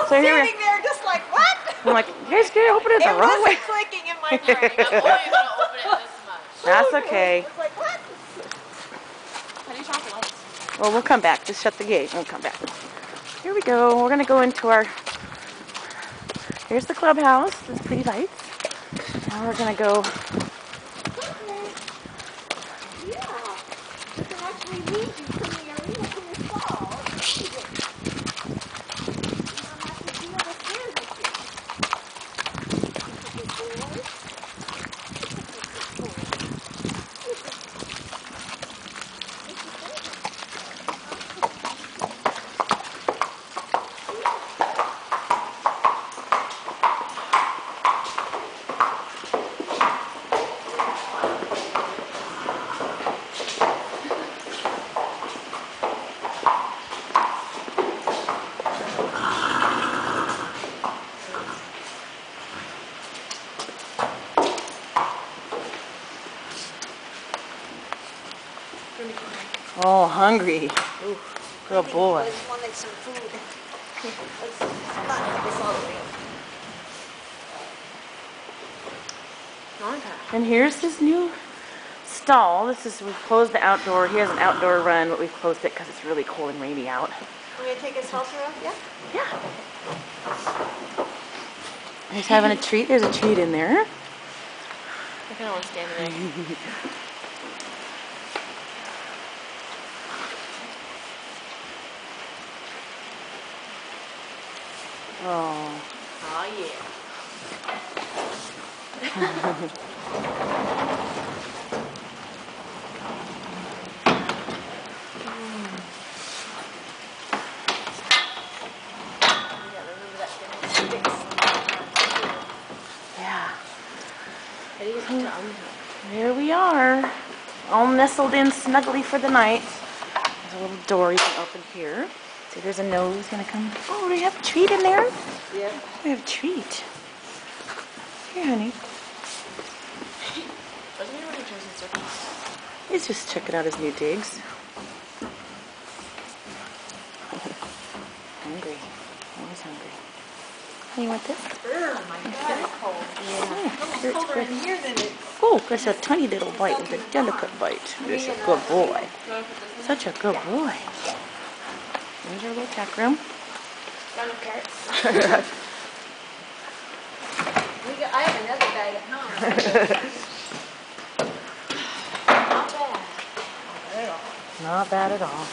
So here sitting there just like, what? I'm like, you guys can open it the wrong way. It wasn't clicking in my brain. I'm only going to open it this much. That's okay. It's like, what? How do you turn off the lights? Well, we'll come back. Just shut the gate. We'll come back. Here we go. We're going to go into our... Here's the clubhouse. There's pretty lights. Now we're going to go... Yeah. You can actually lead you from the arena to your stall. You don't have to deal with stairs with you. Oh, hungry. Ooh, good boy. I just wanted some food. Let's not have this all the way up. And here's his new stall. We've closed the outdoor. He has an outdoor run, but we've closed it because it's really cold and rainy out. We're going to take his halter off, yeah? Yeah. He's having a treat. There's a treat in there. I kind of want to stand there. Oh. Oh, yeah. Yeah. How do you get to There we are. All nestled in snugly for the night. There's a little door you can open here. See, there's a nose gonna come. Oh, we have a treat in there? Yeah. We have a treat. Here, honey. Doesn't he already turn in circles? He's just checking out his new digs. Hungry. Always hungry. You want this? Oh my God, it's cold. Yeah. Here, it's Colder good. in here than it. Oh, that's a tiny little bite. It's a delicate bite. That's a good boy. Such a good boy. There's our little tack room. Got no carrots. I have another bag at home. Not bad. Not bad at all.